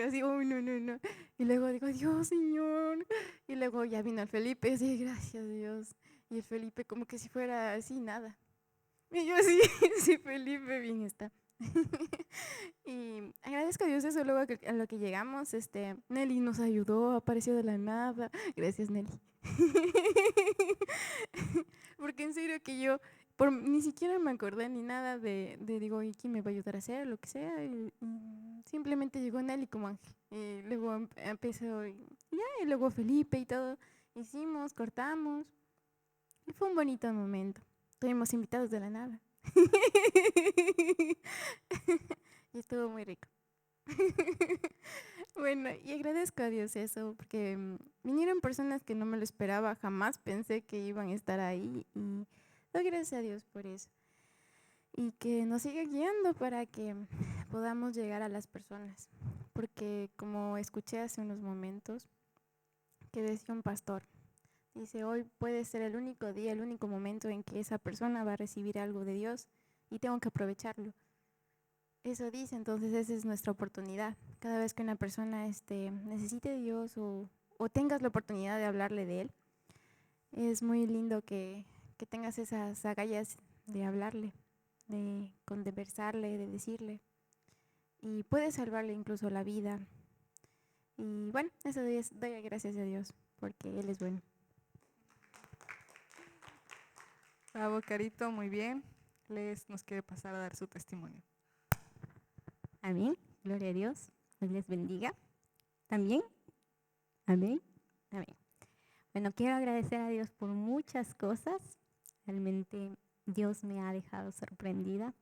Así, uy, no, no, no. Y luego digo, Dios, Señor. Y luego ya vino el Felipe, así, gracias, Dios. Y el Felipe como que si fuera así, nada. Y yo así, sí, Felipe, bien está. Y agradezco a Dios eso, luego a lo que llegamos, Nelly nos ayudó, apareció de la nada. Gracias, Nelly. Porque en serio que yo ni siquiera me acordé ni nada digo, ¿y quién me va a ayudar a hacer? Lo que sea. Y simplemente llegó Nelly como ángel. Y luego empezó, y luego Felipe y todo. Hicimos, cortamos. Y fue un bonito momento. Tuvimos invitados de la nada. Y estuvo muy rico. Bueno, y agradezco a Dios eso, porque vinieron personas que no me lo esperaba, jamás pensé que iban a estar ahí y doy gracias a Dios por eso. Y que nos siga guiando para que podamos llegar a las personas, porque como escuché hace unos momentos que decía un pastor, dice, hoy puede ser el único día, el único momento en que esa persona va a recibir algo de Dios y tengo que aprovecharlo. Eso dice, entonces esa es nuestra oportunidad. Cada vez que una persona necesite de Dios o tengas la oportunidad de hablarle de Él, es muy lindo que tengas esas agallas de hablarle, de conversarle, de decirle. Y puede salvarle incluso la vida. Y bueno, eso doy gracias a Dios, porque Él es bueno. Bravo, Carito, muy bien. Les nos quiere pasar a dar su testimonio. Amén. Gloria a Dios. Dios les bendiga. También. Amén. Amén. Bueno, quiero agradecer a Dios por muchas cosas. Realmente Dios me ha dejado sorprendida.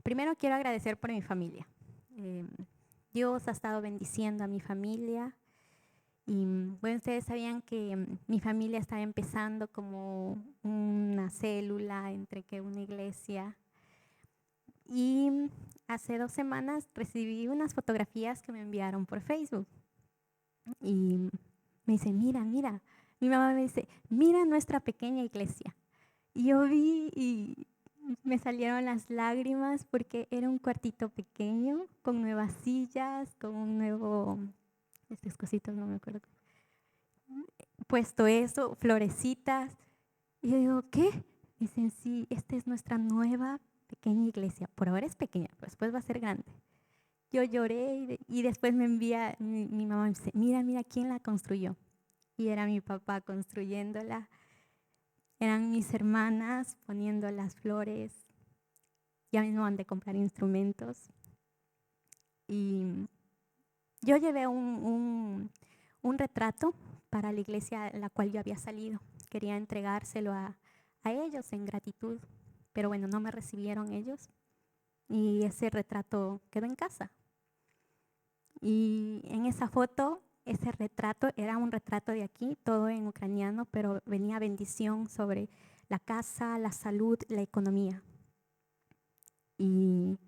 Primero quiero agradecer por mi familia. Eh, Dios ha estado bendiciendo a mi familia. Y bueno, ustedes sabían que mi familia estaba empezando como una célula entre que una iglesia. Y hace 2 semanas recibí unas fotografías que me enviaron por Facebook. Y me dice, mira, mira. Mi mamá me dice, mira nuestra pequeña iglesia. Y yo vi y me salieron las lágrimas porque era un cuartito pequeño, con nuevas sillas, con un nuevo, estas cositas no me acuerdo, puesto eso, florecitas. Y yo digo, ¿qué? Dicen, sí, esta es nuestra nueva pequeña iglesia. Por ahora es pequeña, pero después va a ser grande. Yo lloré y después me envía, mi mamá me dice, mira, mira quién la construyó. Y era mi papá construyéndola. Eran mis hermanas poniendo las flores. Ya mismo han de comprar instrumentos. Y yo llevé un retrato para la iglesia a la cual yo había salido. Quería entregárselo a ellos en gratitud. Pero bueno, no me recibieron ellos. Y ese retrato quedó en casa. Y en esa foto, ese retrato era un retrato de aquí, todo en ucraniano, pero venía bendición sobre la casa, la salud, la economía. Y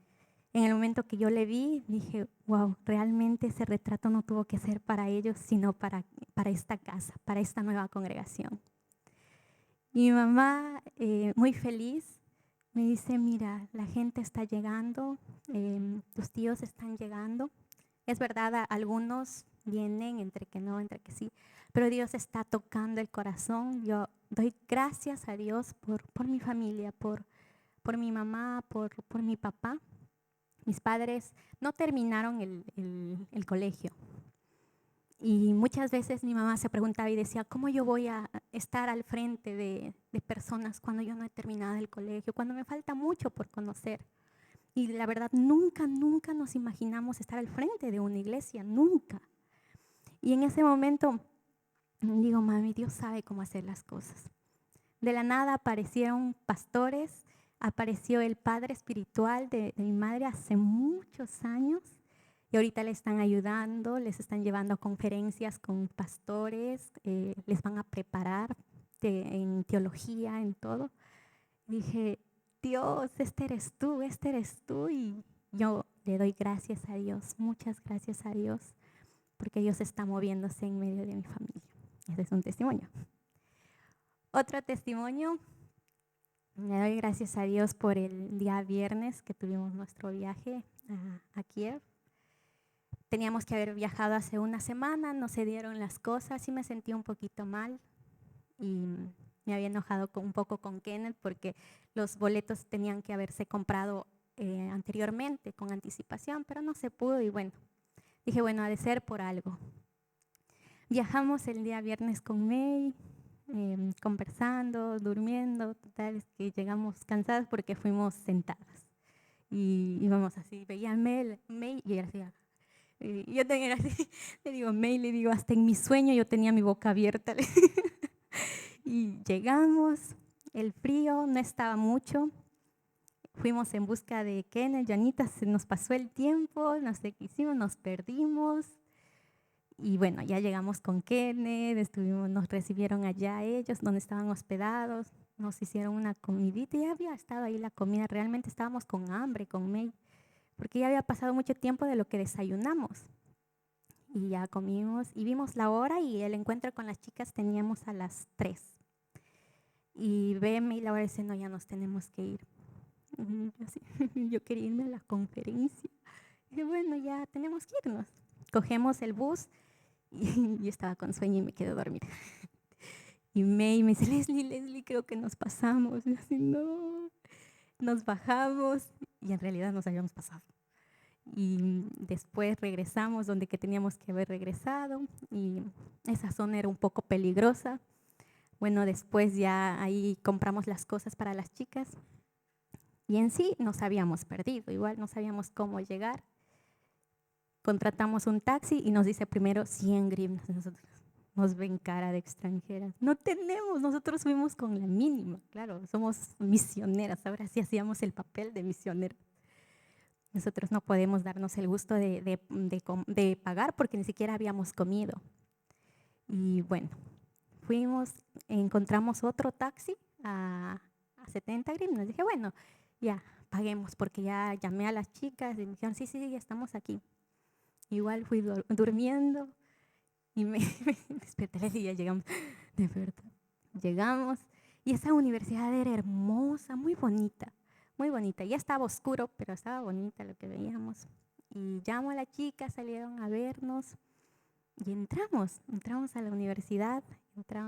en el momento que yo le vi, dije, wow, realmente ese retrato no tuvo que ser para ellos, sino para esta casa, para esta nueva congregación. Y mi mamá, muy feliz, me dice, mira, la gente está llegando, tus tíos están llegando. Es verdad, algunos vienen entre que no, entre que sí, pero Dios está tocando el corazón. Yo doy gracias a Dios por mi familia, por mi mamá, por mi papá. Mis padres no terminaron el colegio. Y muchas veces mi mamá se preguntaba y decía, ¿cómo yo voy a estar al frente de personas cuando yo no he terminado el colegio, cuando me falta mucho por conocer? Y la verdad, nunca, nunca nos imaginamos estar al frente de una iglesia, nunca. Y en ese momento digo, mami, Dios sabe cómo hacer las cosas. De la nada aparecieron pastores, apareció el padre espiritual de mi madre hace muchos años y ahorita le están ayudando, les están llevando a conferencias con pastores, les van a preparar en teología, en todo. Dije, Dios, este eres tú. Y yo le doy gracias a Dios, muchas gracias a Dios, porque Dios está moviéndose en medio de mi familia. Ese es un testimonio. Otro testimonio, le doy gracias a Dios por el día viernes que tuvimos nuestro viaje a Kiev. teníamos que haber viajado hace una semana, no se dieron las cosas y me sentí un poquito mal. Y me había enojado un poco con Kenneth porque los boletos tenían que haberse comprado anteriormente, con anticipación, pero no se pudo y bueno, dije, bueno, ha de ser por algo. Viajamos el día viernes con May, conversando, durmiendo, total, es que llegamos cansadas porque fuimos sentadas. Y íbamos así, veía a May y ella hacía, y yo tenía así, le digo, May, le digo, hasta en mi sueño yo tenía mi boca abierta. Y llegamos, el frío no estaba mucho, fuimos en busca de Kenneth, Janita, se nos pasó el tiempo, no sé qué hicimos, nos perdimos. Y bueno, ya llegamos con Kenneth, nos recibieron allá ellos, donde estaban hospedados, nos hicieron una comidita y ya había estado ahí la comida, realmente estábamos con hambre, con May, porque ya había pasado mucho tiempo de lo que desayunamos. Y ya comimos y vimos la hora y el encuentro con las chicas teníamos a las 3. Y veme y la hora dice, no, ya nos tenemos que ir. Yo quería irme a la conferencia. Y dije, bueno, ya tenemos que irnos. Cogemos el bus y yo estaba con sueño y me quedé dormida. Y May me dice, Leslie, creo que nos pasamos. Y así, no. Nos bajamos y en realidad nos habíamos pasado. Y después regresamos donde que teníamos que haber regresado y esa zona era un poco peligrosa. Bueno, después ya ahí compramos las cosas para las chicas y en sí nos habíamos perdido, igual no sabíamos cómo llegar. Contratamos un taxi y nos dice primero 100 grivnas. Nosotros nos ven cara de extranjeras. No tenemos, nosotros fuimos con la mínima, claro, somos misioneras, ahora sí hacíamos el papel de misioneras. Nosotros no podemos darnos el gusto de pagar porque ni siquiera habíamos comido. Y bueno, fuimos, encontramos otro taxi a 70 grivnas. Dije, bueno, ya, paguemos porque ya llamé a las chicas y me dijeron, sí, ya estamos aquí. Igual fui durmiendo y me desperté y ya llegamos, de verdad. Llegamos y esa universidad era hermosa, muy bonita. Muy bonita, ya estaba oscuro, pero estaba bonita lo que veíamos. Y llamo a la chica, salieron a vernos y entramos a la universidad,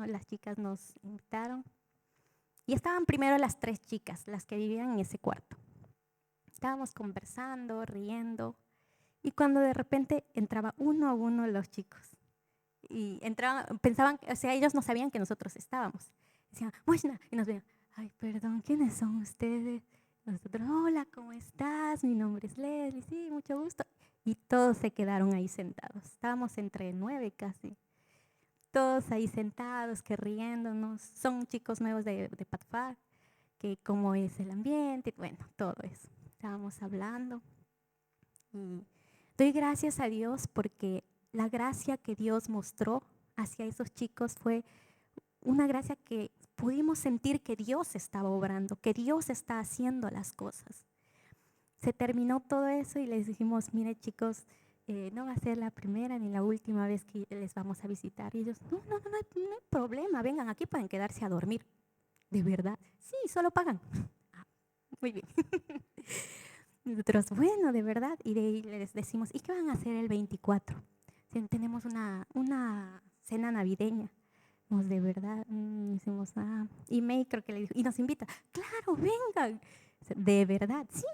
las chicas nos invitaron. Y estaban primero las 3 chicas, las que vivían en ese cuarto. Estábamos conversando, riendo, y cuando de repente entraba uno a uno los chicos. Y pensaban, o sea, ellos no sabían que nosotros estábamos. Decían, Moshna, y nos veían, ay, perdón, ¿quiénes son ustedes? Nosotros, hola, ¿cómo estás? Mi nombre es Leslie, sí, mucho gusto. Y todos se quedaron ahí sentados. Estábamos entre 9 casi. Todos ahí sentados, que riéndonos. Son chicos nuevos de Patfar, que cómo es el ambiente, bueno, todo eso. Estábamos hablando. Y doy gracias a Dios porque la gracia que Dios mostró hacia esos chicos fue una gracia que pudimos sentir que Dios estaba obrando, que Dios está haciendo las cosas. Se terminó todo eso y les dijimos, mire chicos, no va a ser la primera ni la última vez que les vamos a visitar. Y ellos, no hay problema, vengan aquí, pueden quedarse a dormir. ¿De verdad? Sí, solo pagan. Ah, muy bien. Nosotros, bueno, de verdad. Y de ahí les decimos, ¿y qué van a hacer el 24? Tenemos una cena navideña. De verdad, decimos, y May creo que le dijo, y nos invita, claro, vengan, de verdad, sí,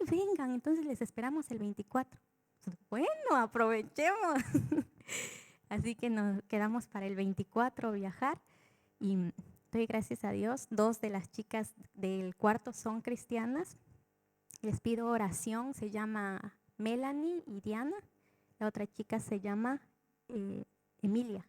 vengan, entonces les esperamos el 24. Bueno, aprovechemos. Así que nos quedamos para el 24 viajar y doy gracias a Dios, 2 de las chicas del cuarto son cristianas, les pido oración, se llama Melanie y Diana, la otra chica se llama Emilia.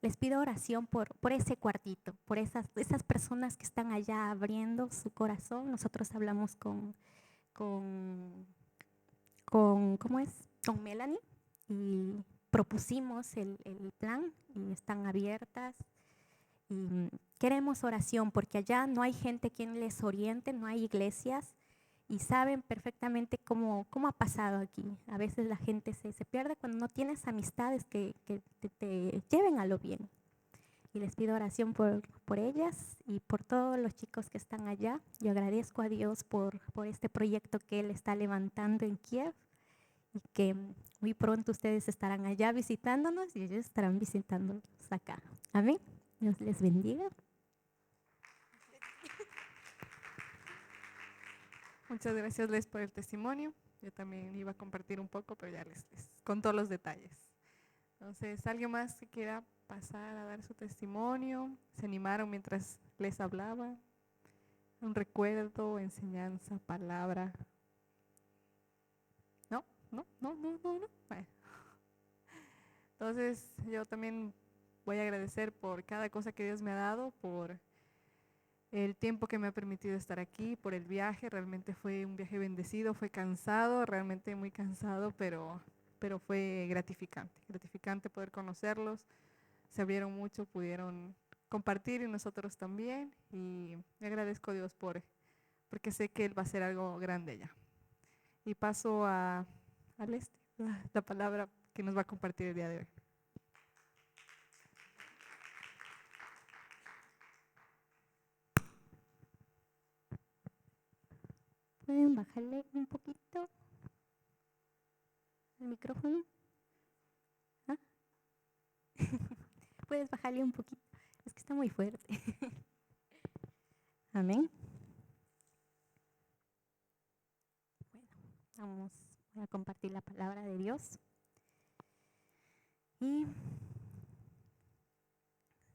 Les pido oración por ese cuartito, por esas personas que están allá abriendo su corazón. Nosotros hablamos con ¿cómo es? Con Melanie y propusimos el plan y están abiertas. Y queremos oración porque allá no hay gente quien les oriente, no hay iglesias. Y saben perfectamente cómo ha pasado aquí. A veces la gente se pierde cuando no tienes amistades que te lleven a lo bien. Y les pido oración por ellas y por todos los chicos que están allá. Yo agradezco a Dios por este proyecto que Él está levantando en Kiev. y que muy pronto ustedes estarán allá visitándonos y ellos estarán visitándonos acá. Amén. Dios les bendiga. Muchas gracias, Les, por el testimonio. Yo también iba a compartir un poco, pero ya les con todos los detalles. Entonces, ¿alguien más que quiera pasar a dar su testimonio? ¿Se animaron mientras les hablaba? Un recuerdo, enseñanza, palabra. ¿No? ¿No? ¿No? ¿No? ¿No? ¿No? Bueno. Entonces, yo también voy a agradecer por cada cosa que Dios me ha dado, por el tiempo que me ha permitido estar aquí, por el viaje. Realmente fue un viaje bendecido, fue cansado, realmente muy cansado, pero fue gratificante poder conocerlos. Se abrieron mucho, pudieron compartir y nosotros también. Y le agradezco a Dios porque sé que Él va a hacer algo grande allá. Y paso a la palabra que nos va a compartir el día de hoy. ¿Pueden bajarle un poquito el micrófono? ¿Ah? Puedes bajarle un poquito. Es que está muy fuerte. Amén. Bueno, voy a compartir la palabra de Dios. Y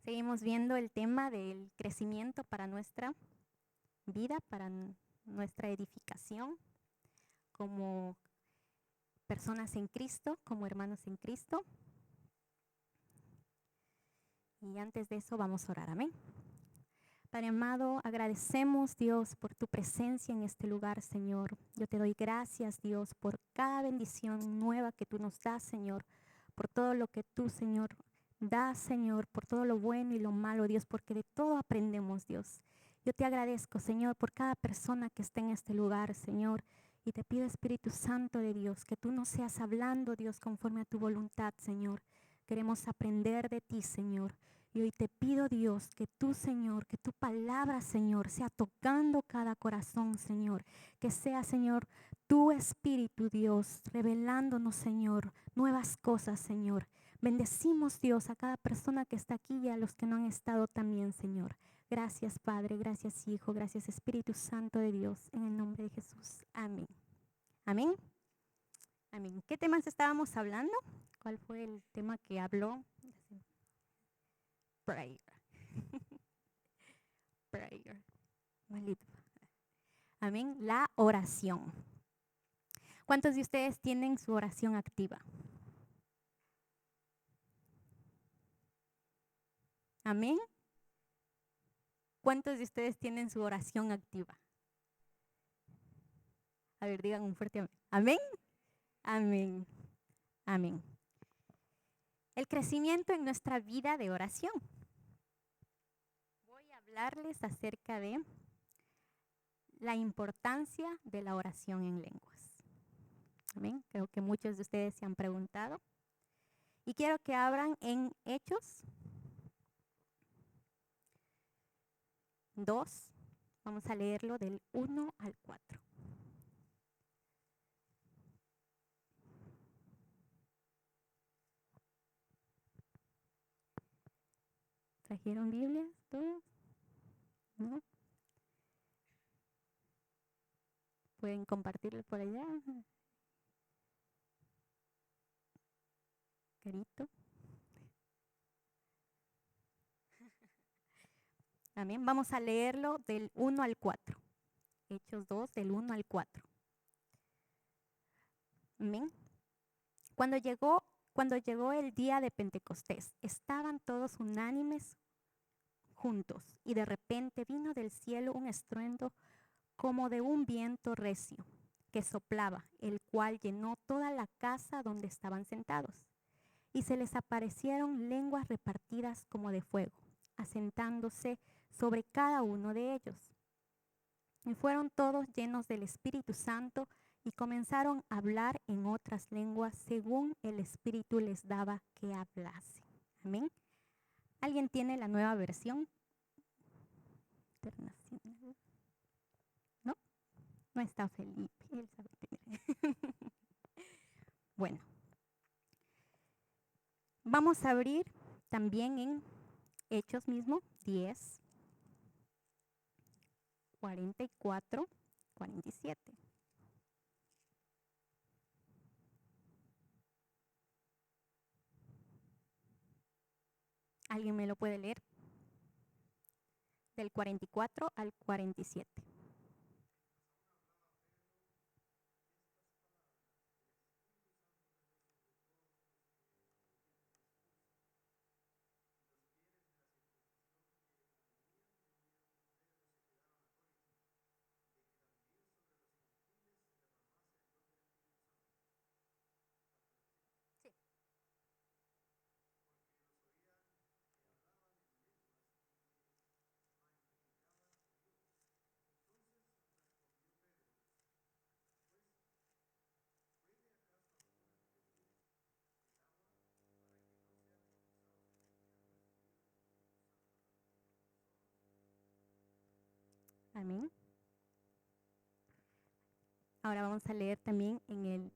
seguimos viendo el tema del crecimiento para nuestra vida, para nuestra edificación como personas en Cristo, como hermanos en Cristo. Y antes de eso vamos a orar, amén. Padre amado, agradecemos, Dios, por tu presencia en este lugar, Señor. Yo te doy gracias, Dios, por cada bendición nueva que tú nos das, Señor, por todo lo que tú, Señor, das, Señor, por todo lo bueno y lo malo, Dios, porque de todo aprendemos, Dios. Yo te agradezco, Señor, por cada persona que está en este lugar, Señor, y te pido, Espíritu Santo de Dios, que tú nos seas hablando, Dios, conforme a tu voluntad, Señor. Queremos aprender de ti, Señor. Y hoy te pido, Dios, que tú, Señor, que tu palabra, Señor, sea tocando cada corazón, Señor. Que sea, Señor, tu Espíritu, Dios, revelándonos, Señor, nuevas cosas, Señor. Bendecimos, Dios, a cada persona que está aquí y a los que no han estado también, Señor. Gracias, Padre, gracias, Hijo, gracias, Espíritu Santo de Dios, en el nombre de Jesús. Amén. Amén. Amén. ¿Qué temas estábamos hablando? ¿Cuál fue el tema que habló? Prayer. Prayer. Maldito. Amén. La oración. ¿Cuántos de ustedes tienen su oración activa? Amén. ¿Cuántos de ustedes tienen su oración activa? A ver, digan un fuerte amén. Amén. Amén. Amén. El crecimiento en nuestra vida de oración. Voy a hablarles acerca de la importancia de la oración en lenguas. Amén. Creo que muchos de ustedes se han preguntado. Y quiero que abran en Hechos 2. Vamos a leerlo del 1 al 4. ¿Trajeron Biblias todos? ¿No? ¿Pueden compartirlo por allá? Carito. Amén. Vamos a leerlo del 1 al 4. Hechos 2, del 1 al 4. Amén. Cuando llegó el día de Pentecostés, estaban todos unánimes juntos, y de repente vino del cielo un estruendo como de un viento recio que soplaba, el cual llenó toda la casa donde estaban sentados. Y se les aparecieron lenguas repartidas como de fuego, asentándose sobre cada uno de ellos. Y fueron todos llenos del Espíritu Santo y comenzaron a hablar en otras lenguas según el Espíritu les daba que hablasen. Amén. ¿Alguien tiene la nueva versión internacional? ¿No? No está Felipe. Él sabe tener. Bueno, vamos a abrir también en Hechos mismo, 10, 44, 47. ¿Alguien me lo puede leer? Del 44 al 47. Amén. Ahora vamos a leer también en el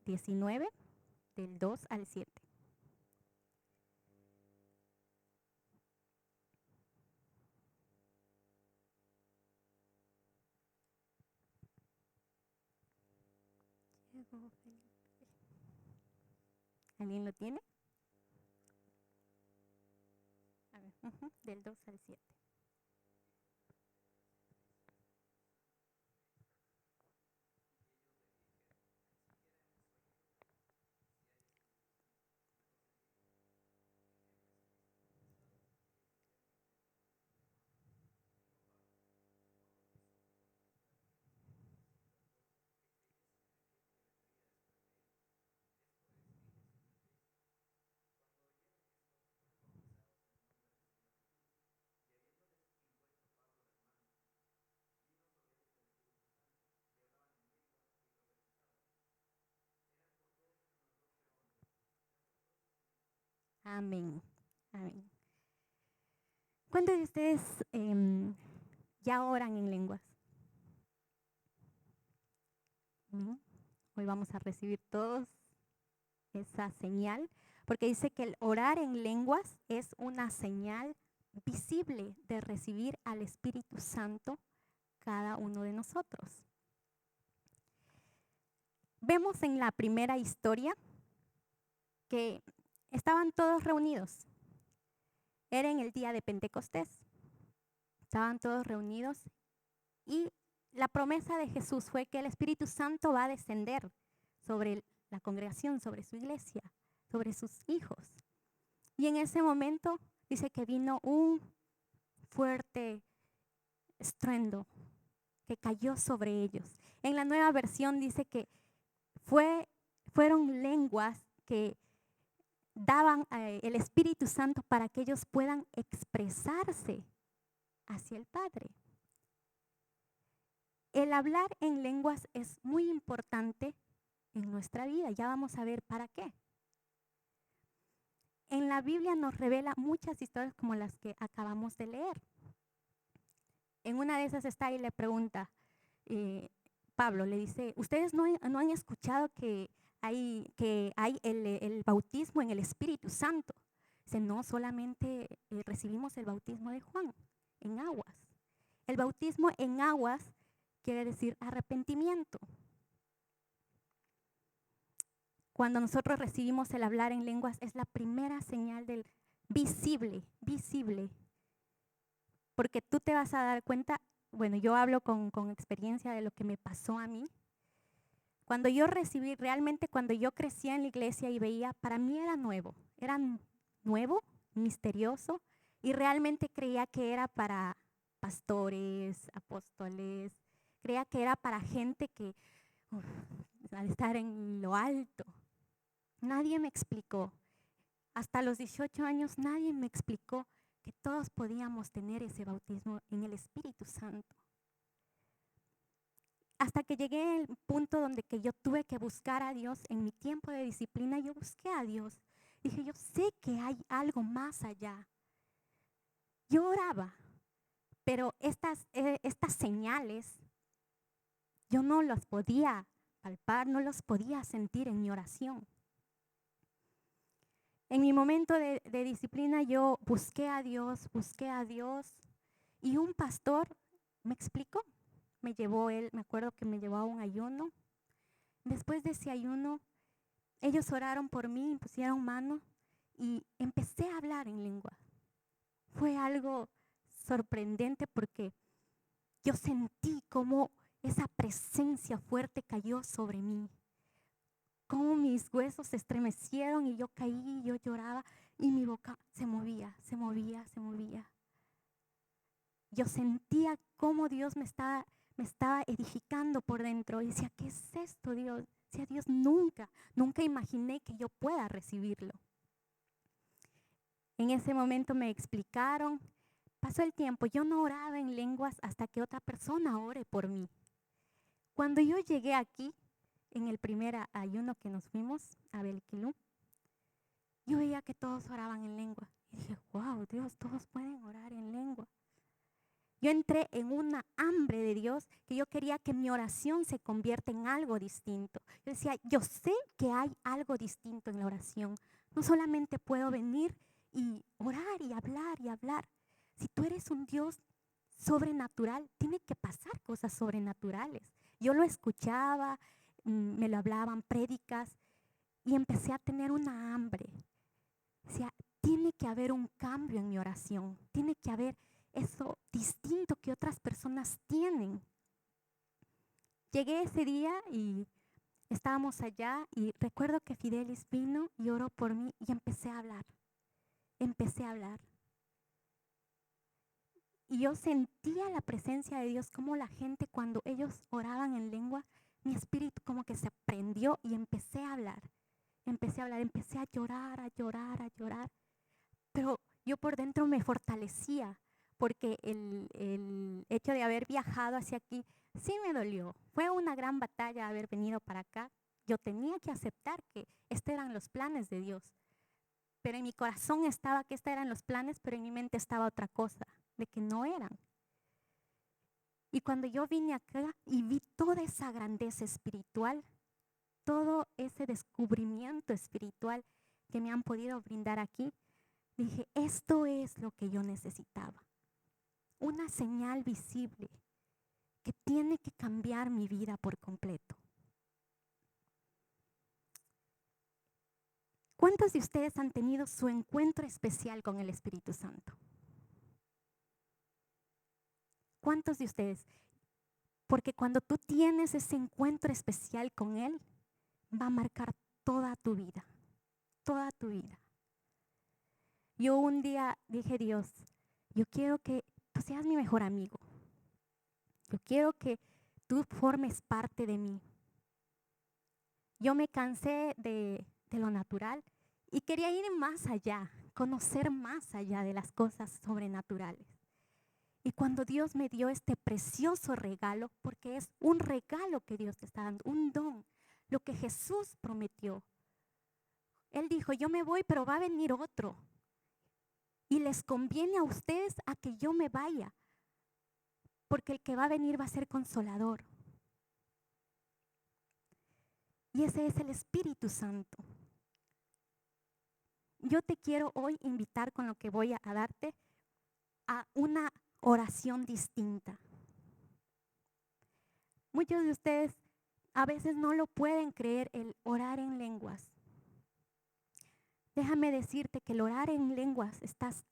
19, del 2 al 7. ¿Alguien lo tiene? A ver, del 2 al 7. Amén. Amén. ¿Cuántos de ustedes ya oran en lenguas? Amén. Hoy vamos a recibir todos esa señal, porque dice que el orar en lenguas es una señal visible de recibir al Espíritu Santo cada uno de nosotros. Vemos en la primera historia que estaban todos reunidos. Era en el día de Pentecostés. Estaban todos reunidos y la promesa de Jesús fue que el Espíritu Santo va a descender sobre la congregación, sobre su iglesia, sobre sus hijos. Y en ese momento dice que vino un fuerte estruendo que cayó sobre ellos. En la nueva versión dice que fueron lenguas que daban el Espíritu Santo para que ellos puedan expresarse hacia el Padre. El hablar en lenguas es muy importante en nuestra vida. Ya vamos a ver para qué. En la Biblia nos revela muchas historias como las que acabamos de leer. En una de esas está y le pregunta, Pablo le dice, ¿ustedes no han escuchado que hay el bautismo en el Espíritu Santo? Dice, no, solamente recibimos el bautismo de Juan en aguas. El bautismo en aguas quiere decir arrepentimiento. Cuando nosotros recibimos el hablar en lenguas es la primera señal del visible. Porque tú te vas a dar cuenta, bueno, yo hablo con experiencia de lo que me pasó a mí. Cuando yo recibí, realmente cuando yo crecía en la iglesia y veía, para mí era nuevo, misterioso, y realmente creía que era para pastores, apóstoles, creía que era para gente que al estar en lo alto. Nadie me explicó. Hasta los 18 años nadie me explicó que todos podíamos tener ese bautismo en el Espíritu Santo. Hasta que llegué al punto donde que yo tuve que buscar a Dios en mi tiempo de disciplina, yo busqué a Dios. Dije, yo sé que hay algo más allá. Yo oraba, pero estas señales yo no las podía palpar, no los podía sentir en mi oración. En mi momento de disciplina yo busqué a Dios y un pastor me explicó, me acuerdo que me llevó a un ayuno. Después de ese ayuno, ellos oraron por mí, pusieron mano y empecé a hablar en lengua. Fue algo sorprendente porque yo sentí como esa presencia fuerte cayó sobre mí, como mis huesos se estremecieron y yo caí, yo lloraba y mi boca se movía. Yo sentía cómo Dios me estaba edificando por dentro y decía, ¿qué es esto, Dios? Decía, Dios, nunca imaginé que yo pueda recibirlo. En ese momento me explicaron, pasó el tiempo, yo no oraba en lenguas hasta que otra persona ore por mí. Cuando yo llegué aquí, en el primer ayuno que nos fuimos a Belquilú, yo veía que todos oraban en lengua. Y dije, wow, Dios, todos pueden orar en lengua. Yo entré en una hambre de Dios que yo quería que mi oración se convierta en algo distinto. Yo decía, yo sé que hay algo distinto en la oración. No solamente puedo venir y orar y hablar y hablar. Si tú eres un Dios sobrenatural, tiene que pasar cosas sobrenaturales. Yo lo escuchaba, me lo hablaban prédicas y empecé a tener una hambre. O sea, tiene que haber un cambio en mi oración, tiene que haber eso distinto que otras personas tienen. Llegué ese día y estábamos allá y recuerdo que Fidelis vino y oró por mí y empecé a hablar. Y yo sentía la presencia de Dios, como la gente cuando ellos oraban en lengua, mi espíritu como que se prendió y empecé a hablar. Empecé a llorar. Pero yo por dentro me fortalecía porque el hecho de haber viajado hacia aquí sí me dolió. Fue una gran batalla haber venido para acá. Yo tenía que aceptar que estos eran los planes de Dios. Pero en mi corazón estaba que estos eran los planes, pero en mi mente estaba otra cosa, de que no eran. Y cuando yo vine acá y vi toda esa grandeza espiritual, todo ese descubrimiento espiritual que me han podido brindar aquí, dije, esto es lo que yo necesitaba. Una señal visible que tiene que cambiar mi vida por completo. ¿Cuántos de ustedes han tenido su encuentro especial con el Espíritu Santo? ¿Cuántos de ustedes? Porque cuando tú tienes ese encuentro especial con Él, va a marcar toda tu vida, toda tu vida. Yo un día dije, Dios, yo quiero que tú seas mi mejor amigo. Yo quiero que tú formes parte de mí. Yo me cansé de lo natural y quería ir más allá, conocer más allá de las cosas sobrenaturales. Y cuando Dios me dio este precioso regalo, porque es un regalo que Dios te está dando, un don, lo que Jesús prometió. Él dijo, yo me voy, pero va a venir otro. Y les conviene a ustedes a que yo me vaya, porque el que va a venir va a ser consolador. Y ese es el Espíritu Santo. Yo te quiero hoy invitar con lo que voy a darte a una oración distinta. Muchos de ustedes a veces no lo pueden creer, el orar en lenguas. Déjame decirte que el orar en lenguas estás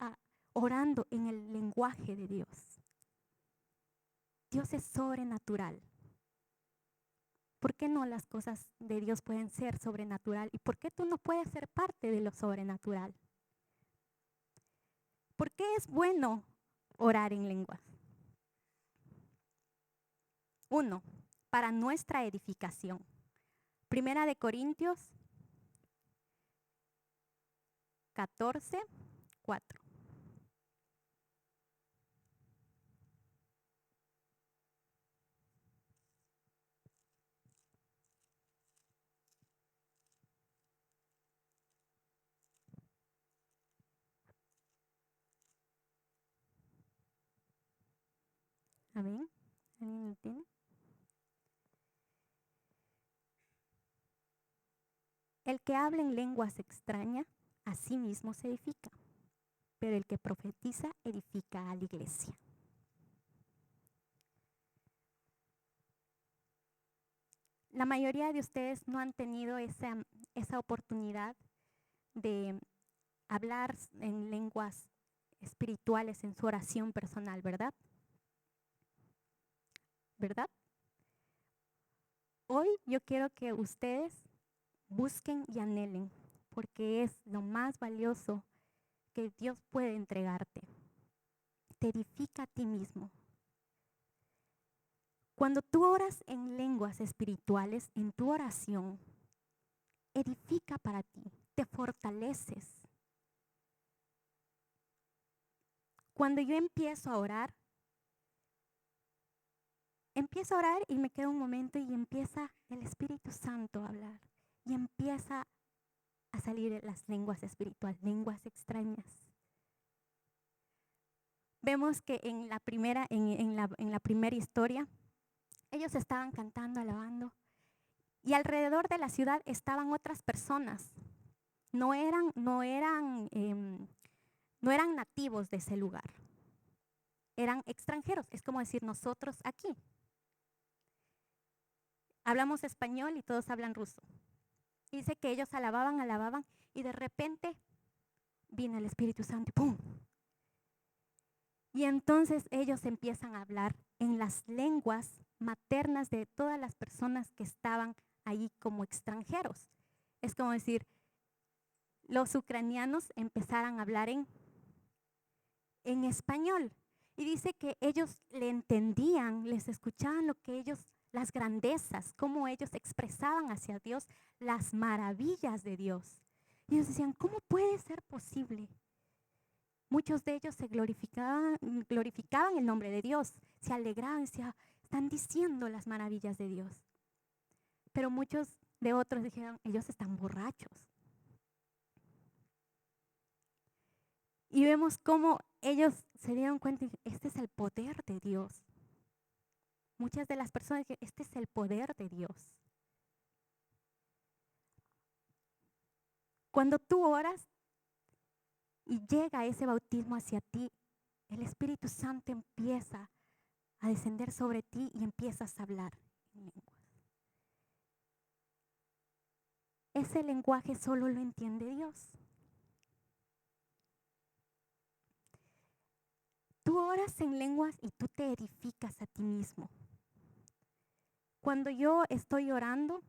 orando en el lenguaje de Dios. Dios es sobrenatural. ¿Por qué no las cosas de Dios pueden ser sobrenatural? ¿Y por qué tú no puedes ser parte de lo sobrenatural? ¿Por qué es bueno orar en lenguas? 1, para nuestra edificación. 1 de Corintios 14, 4. Amén. ¿Alguien lo tiene? El que habla en lenguas extrañas, a sí mismo se edifica, pero el que profetiza edifica a la iglesia. La mayoría de ustedes no han tenido esa oportunidad de hablar en lenguas espirituales en su oración personal, ¿verdad? ¿Verdad? Hoy yo quiero que ustedes busquen y anhelen, porque es lo más valioso que Dios puede entregarte. Te edifica a ti mismo. Cuando tú oras en lenguas espirituales, en tu oración, edifica para ti, te fortaleces. Cuando yo empiezo a orar y me quedo un momento y empieza el Espíritu Santo a hablar y empieza a salir las lenguas espirituales, lenguas extrañas. Vemos que en la primera historia, ellos estaban cantando, alabando, y alrededor de la ciudad estaban otras personas. No eran nativos de ese lugar. Eran extranjeros, es como decir nosotros aquí. Hablamos español y todos hablan ruso. Dice que ellos alababan, y de repente vino el Espíritu Santo, ¡pum! Y entonces ellos empiezan a hablar en las lenguas maternas de todas las personas que estaban ahí como extranjeros. Es como decir, los ucranianos empezaron a hablar en español. Y dice que ellos le entendían, les escuchaban las grandezas, cómo ellos expresaban hacia Dios las maravillas de Dios. Y ellos decían, ¿cómo puede ser posible? Muchos de ellos se glorificaban el nombre de Dios, se alegraban, decían, están diciendo las maravillas de Dios. Pero muchos de otros dijeron, ellos están borrachos. Y vemos cómo ellos se dieron cuenta, este es el poder de Dios. Muchas de las personas dijeron, este es el poder de Dios. Cuando tú oras y llega ese bautismo hacia ti, el Espíritu Santo empieza a descender sobre ti y empiezas a hablar en lenguas. Ese lenguaje solo lo entiende Dios. Tú oras en lenguas y tú te edificas a ti mismo. Cuando yo estoy orando,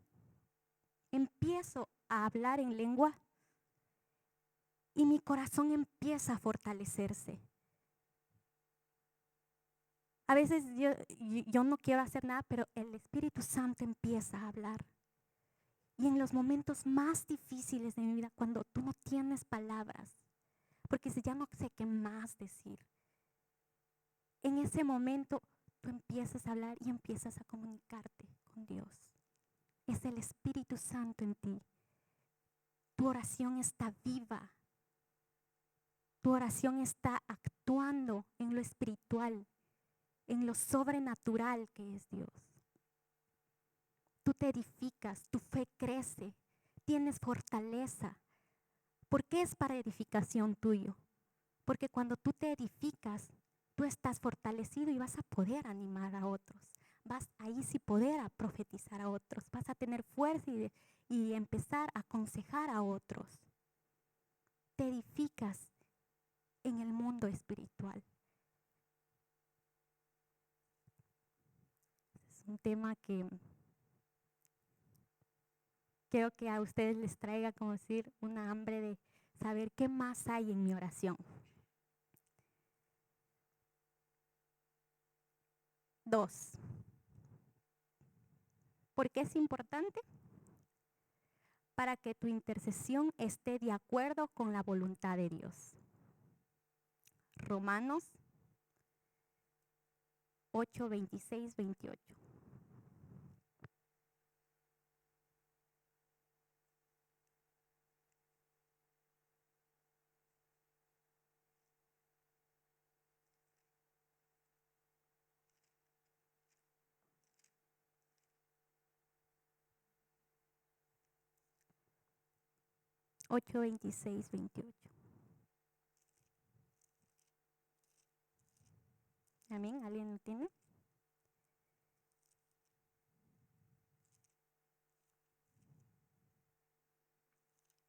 empiezo a hablar en lengua y mi corazón empieza a fortalecerse. A veces yo no quiero hacer nada, pero el Espíritu Santo empieza a hablar. Y en los momentos más difíciles de mi vida, cuando tú no tienes palabras, porque si ya no sé qué más decir, en ese momento tú empiezas a hablar y empiezas a comunicarte con Dios. Es el Espíritu Santo en ti. Tu oración está viva. Tu oración está actuando en lo espiritual, en lo sobrenatural que es Dios. Tú te edificas, tu fe crece, tienes fortaleza. ¿Por qué es para edificación tuyo? Porque cuando tú te edificas, tú estás fortalecido y vas a poder animar a otros. Vas ahí sí poder a profetizar a otros. Vas a tener fuerza y empezar a aconsejar a otros. Te edificas en el mundo espiritual. Es un tema que quiero que a ustedes les traiga, como decir, una hambre de saber qué más hay en mi oración. 2. ¿Por qué es importante? Para que tu intercesión esté de acuerdo con la voluntad de Dios. Romanos 8, 26, 28. 8, 26, 28. Amén. ¿Alguien lo tiene?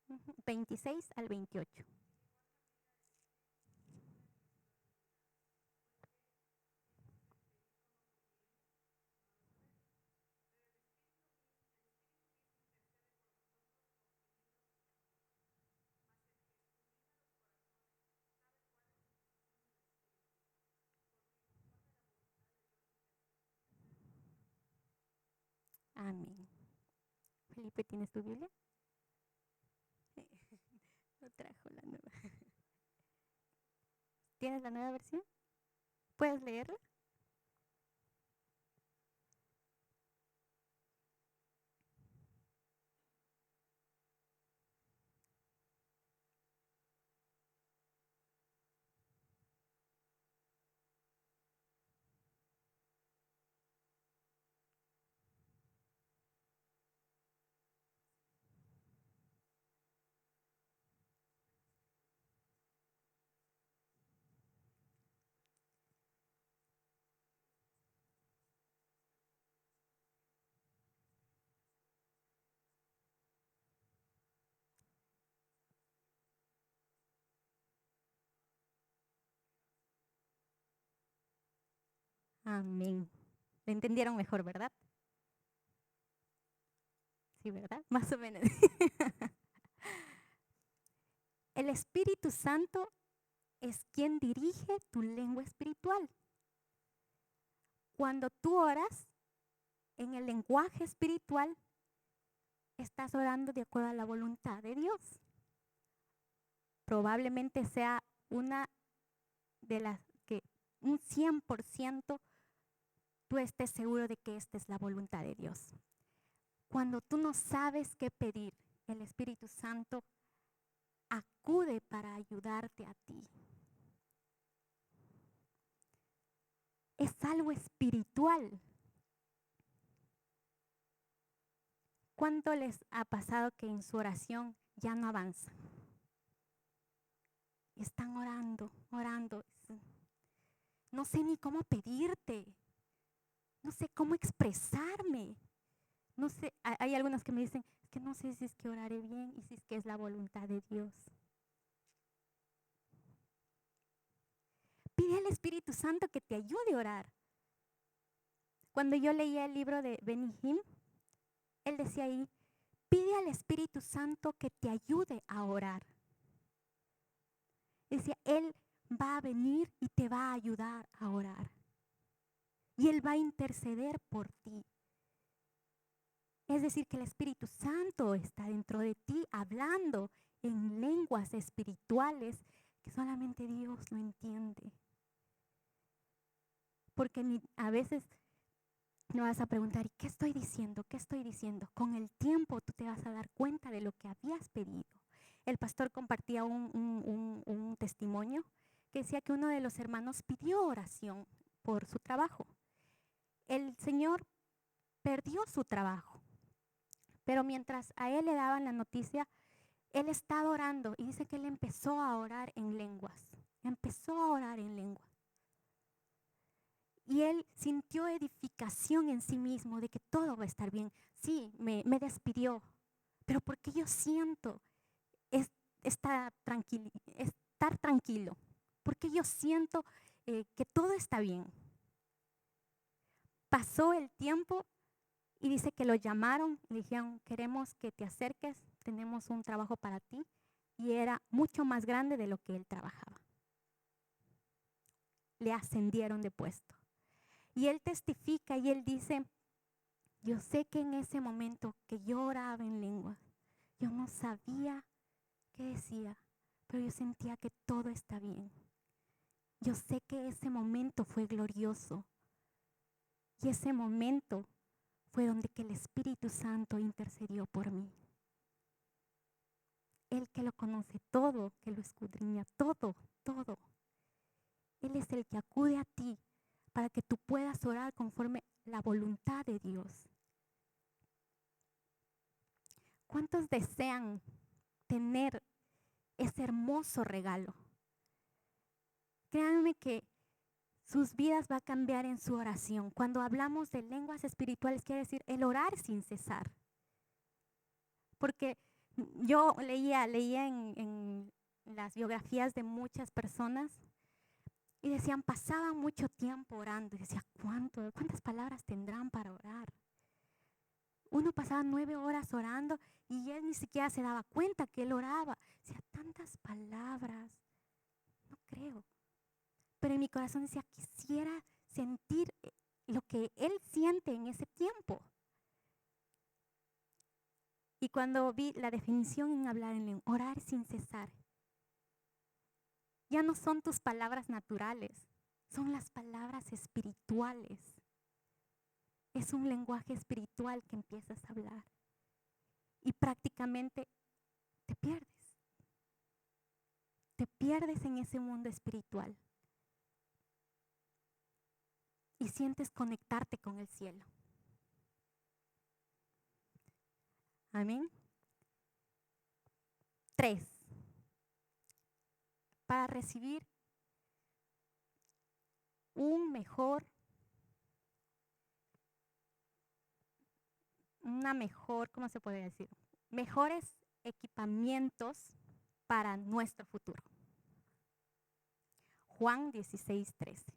Ujú, 26 al 28. Amén. Felipe, ¿tienes tu Biblia? No trajo la nueva. ¿Tienes la nueva versión? ¿Puedes leerla? Amén. ¿Lo entendieron mejor, verdad? Sí, ¿verdad? Más o menos. El Espíritu Santo es quien dirige tu lengua espiritual. Cuando tú oras en el lenguaje espiritual, estás orando de acuerdo a la voluntad de Dios. Probablemente sea una de las que un 100% tú estés seguro de que esta es la voluntad de Dios. Cuando tú no sabes qué pedir, el Espíritu Santo acude para ayudarte a ti. Es algo espiritual. ¿Cuánto les ha pasado que en su oración ya no avanzan? Están orando, orando. No sé ni cómo pedirte. No sé cómo expresarme. No sé, hay algunas que me dicen, es que no sé si es que oraré bien y si es que es la voluntad de Dios. Pide al Espíritu Santo que te ayude a orar. Cuando yo leía el libro de Benny Hinn, él decía ahí, pide al Espíritu Santo que te ayude a orar. Decía, Él va a venir y te va a ayudar a orar. Y Él va a interceder por ti. Es decir, que el Espíritu Santo está dentro de ti hablando en lenguas espirituales que solamente Dios lo entiende. Porque a veces no vas a preguntar, ¿y qué estoy diciendo? ¿Qué estoy diciendo? Con el tiempo tú te vas a dar cuenta de lo que habías pedido. El pastor compartía un testimonio que decía que uno de los hermanos pidió oración por su trabajo. El Señor perdió su trabajo, pero mientras a él le daban la noticia, él estaba orando y dice que él empezó a orar en lenguas. Empezó a orar en lenguas. Y él sintió edificación en sí mismo de que todo va a estar bien. Sí, me despidió, pero porque yo siento estar tranquilo, porque yo siento que todo está bien. Pasó el tiempo y dice que lo llamaron y le dijeron, queremos que te acerques, tenemos un trabajo para ti. Y era mucho más grande de lo que él trabajaba. Le ascendieron de puesto. Y él testifica y él dice, yo sé que en ese momento que yo oraba en lengua, yo no sabía qué decía, pero yo sentía que todo está bien. Yo sé que ese momento fue glorioso. Y ese momento fue donde que el Espíritu Santo intercedió por mí. Él que lo conoce todo, que lo escudriña todo, todo. Él es el que acude a ti para que tú puedas orar conforme la voluntad de Dios. ¿Cuántos desean tener ese hermoso regalo. Créanme que sus vidas va a cambiar en su oración. Cuando hablamos de lenguas espirituales, quiere decir el orar sin cesar. Porque yo leía en las biografías de muchas personas y decían, pasaban mucho tiempo orando. Y decía, ¿cuántas palabras tendrán para orar? Uno pasaba 9 horas orando y él ni siquiera se daba cuenta que él oraba. Decía, tantas palabras, no creo. Pero en mi corazón decía, quisiera sentir lo que él siente en ese tiempo. Y cuando vi la definición en hablar en lengua, orar sin cesar, ya no son tus palabras naturales, son las palabras espirituales. Es un lenguaje espiritual que empiezas a hablar y prácticamente te pierdes. Te pierdes en ese mundo espiritual y sientes conectarte con el cielo. Amén. 3. Para recibir ¿cómo se puede decir? Mejores equipamientos para nuestro futuro. Juan 16:13.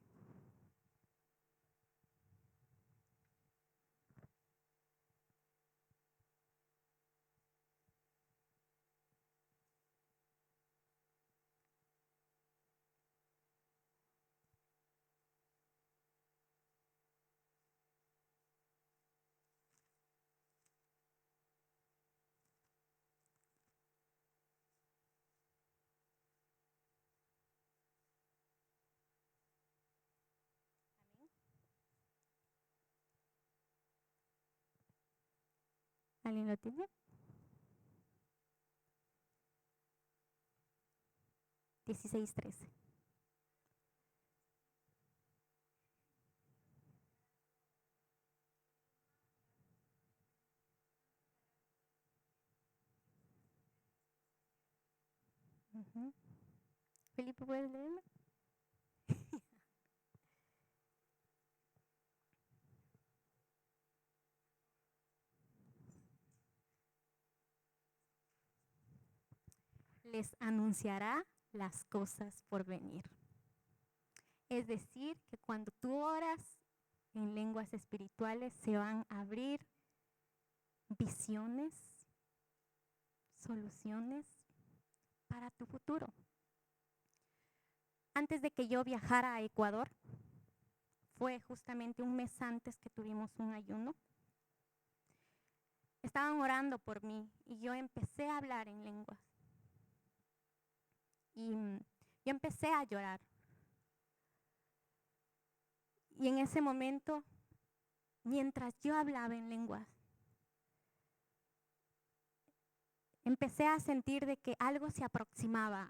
¿Alguien lo tiene? 16:13. Felipe, ¿puedes leerlo? Les anunciará las cosas por venir. Es decir, que cuando tú oras en lenguas espirituales se van a abrir visiones, soluciones para tu futuro. Antes de que yo viajara a Ecuador, fue justamente un mes antes que tuvimos un ayuno. Estaban orando por mí y yo empecé a hablar en lenguas. Y yo empecé a llorar. Y en ese momento, mientras yo hablaba en lenguas, empecé a sentir de que algo se aproximaba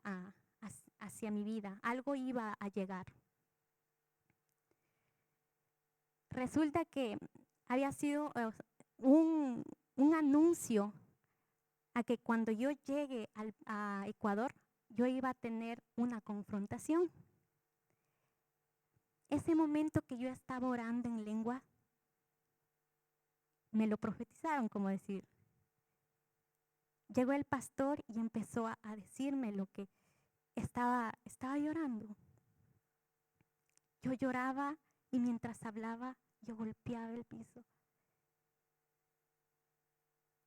hacia mi vida, algo iba a llegar. Resulta que había sido un anuncio a que cuando yo llegue a Ecuador, yo iba a tener una confrontación. Ese momento que yo estaba orando en lengua, me lo profetizaron, como decir. Llegó el pastor y empezó a decirme lo que estaba llorando. Yo lloraba y mientras hablaba, yo golpeaba el piso.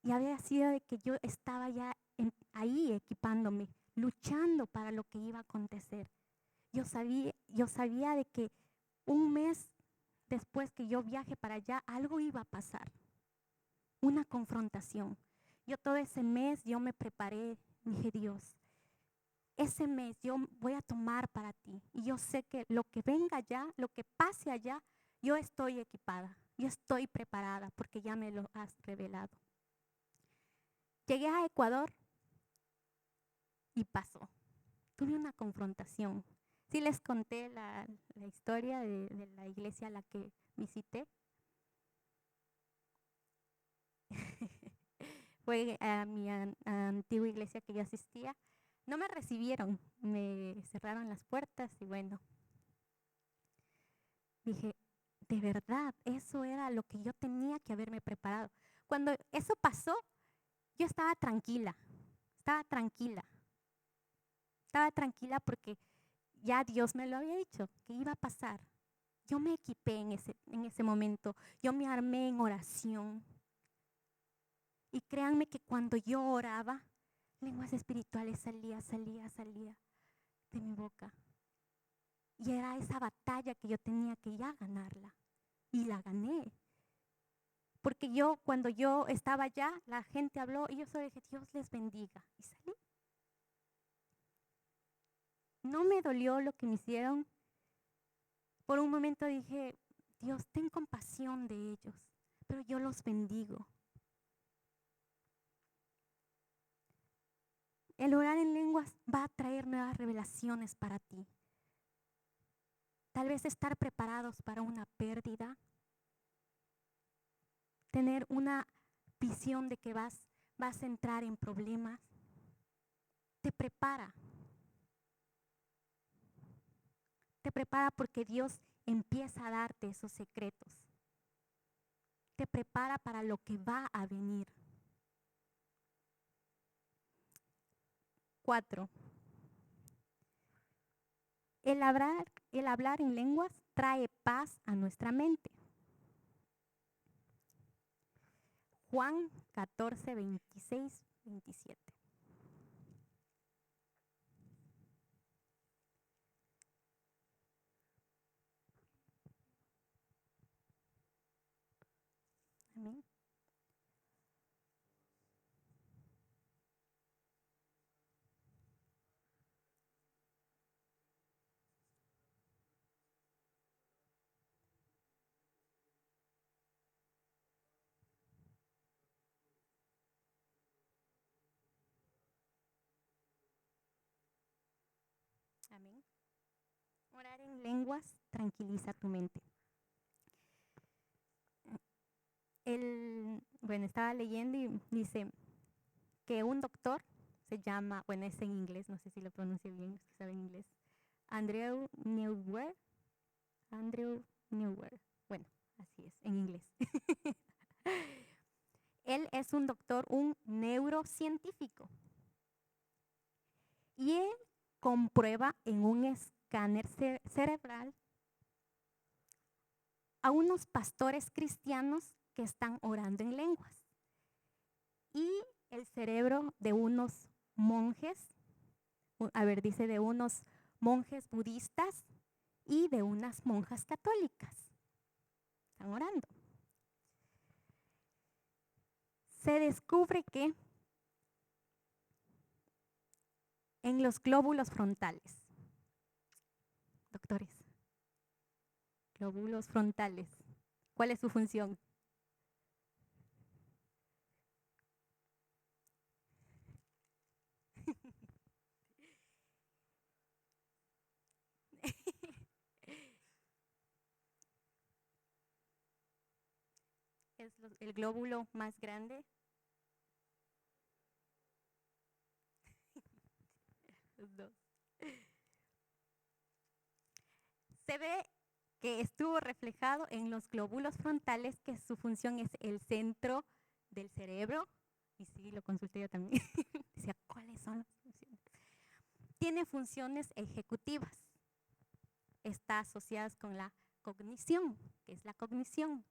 Y había sido de que yo estaba ya ahí equipándome, luchando para lo que iba a acontecer. Yo sabía de que un mes después que yo viaje para allá, algo iba a pasar. Una confrontación. Yo todo ese mes, yo me preparé, dije, Dios, ese mes yo voy a tomar para ti. Y yo sé que lo que venga allá, lo que pase allá, yo estoy equipada, yo estoy preparada porque ya me lo has revelado. Llegué a Ecuador y pasó. Tuve una confrontación. Sí les conté la historia de la iglesia a la que visité. fue a mi antigua iglesia que yo asistía. No me recibieron, me cerraron las puertas y bueno, dije, de verdad, eso era lo que yo tenía que haberme preparado. Cuando eso pasó, yo estaba tranquila, estaba tranquila. Estaba tranquila porque ya Dios me lo había dicho, que iba a pasar. Yo me equipé en ese momento, yo me armé en oración. Y créanme que cuando yo oraba, lenguas espirituales salía de mi boca. Y era esa batalla que yo tenía que ya ganarla. Y la gané. Porque cuando yo estaba allá, la gente habló y yo solo dije, Dios les bendiga. Y salí. No me dolió lo que me hicieron. Por un momento dije, Dios, ten compasión de ellos, pero yo los bendigo. El orar en lenguas va a traer nuevas revelaciones para ti. Tal vez estar preparados para una pérdida, tener una visión de que vas a entrar en problemas, te prepara. Te prepara porque Dios empieza a darte esos secretos. Te prepara para lo que va a venir. 4. El hablar en lenguas trae paz a nuestra mente. Juan 14, 26, 27. Amén. Amén. Orar en lenguas tranquiliza tu mente. Estaba leyendo y dice que un doctor se llama, es en inglés, no sé si lo pronuncio bien, los que saben inglés, Andrew Newwer. Bueno, así es, en inglés. Él es un doctor, un neurocientífico. Y él comprueba en un escáner cerebral a unos pastores cristianos que están orando en lenguas. Y el cerebro de unos monjes, dice de unos monjes budistas y de unas monjas católicas. Están orando. Se descubre que en los glóbulos frontales, doctores, glóbulos frontales, ¿cuál es su función? Es el glóbulo más grande. Los dos. Se ve que estuvo reflejado en los glóbulos frontales, que su función es el centro del cerebro. Y sí, lo consulté yo también. Decía, ¿cuáles son las funciones? Tiene funciones ejecutivas. Está asociadas con la cognición. ¿Qué es la cognición?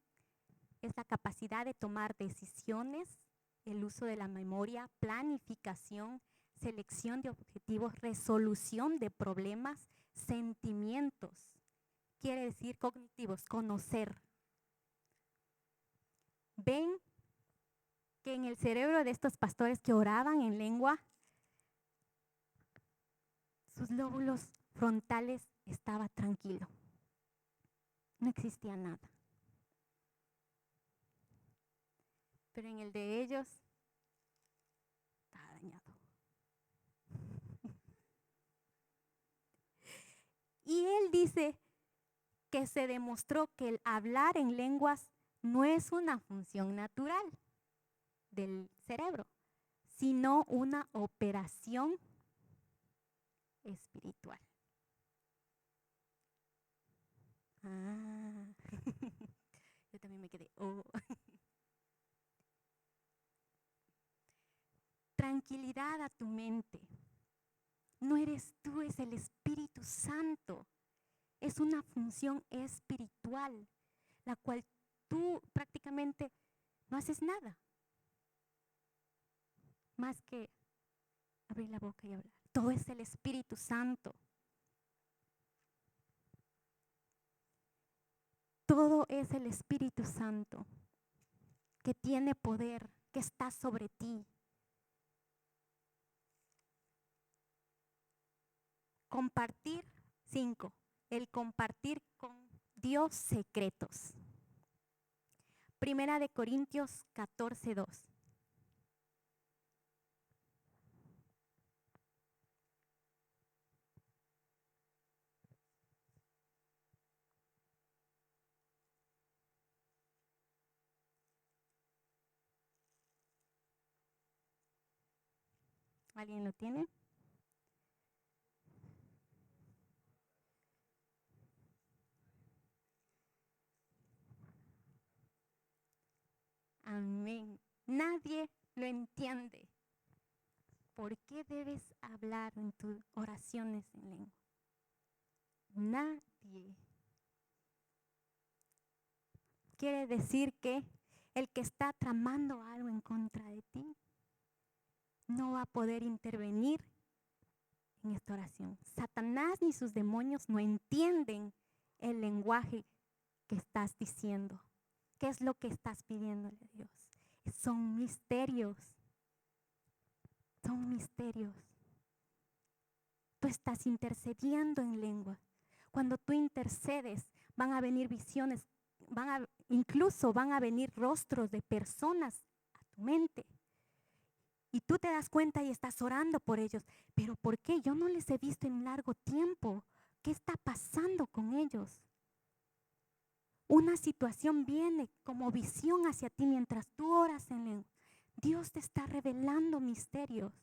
Es la capacidad de tomar decisiones, el uso de la memoria, planificación, selección de objetivos, resolución de problemas, sentimientos. Quiere decir cognitivos, conocer. Ven que en el cerebro de estos pastores que oraban en lengua, sus lóbulos frontales estaba tranquilo. No existía nada. Pero en el de ellos estaba dañado. Y él dice que se demostró que el hablar en lenguas no es una función natural del cerebro, sino una operación espiritual. Ah, yo también me quedé. Oh. Tranquilidad a tu mente. No eres tú, es el Espíritu Santo. Es una función espiritual, la cual tú prácticamente no haces nada más que abrir la boca y hablar. Todo es el Espíritu Santo. Todo es el Espíritu Santo que tiene poder, que está sobre ti. Compartir, 5. El compartir con Dios secretos. Primera de Corintios 14:2. ¿Alguien lo tiene? Amén. Nadie lo entiende. ¿Por qué debes hablar en tus oraciones en lengua? Nadie. Quiere decir que el que está tramando algo en contra de ti no va a poder intervenir en esta oración. Satanás ni sus demonios no entienden el lenguaje que estás diciendo. ¿Qué es lo que estás pidiéndole a Dios? Son misterios. Son misterios. Tú estás intercediendo en lengua. Cuando tú intercedes, van a venir visiones, incluso van a venir rostros de personas a tu mente. Y tú te das cuenta y estás orando por ellos. ¿Pero por qué? Yo no les he visto en largo tiempo. ¿Qué está pasando con ellos? Una situación viene como visión hacia ti mientras tú oras en lengua. Dios te está revelando misterios.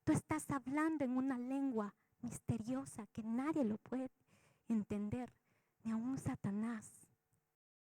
Tú estás hablando en una lengua misteriosa que nadie lo puede entender, ni aún Satanás.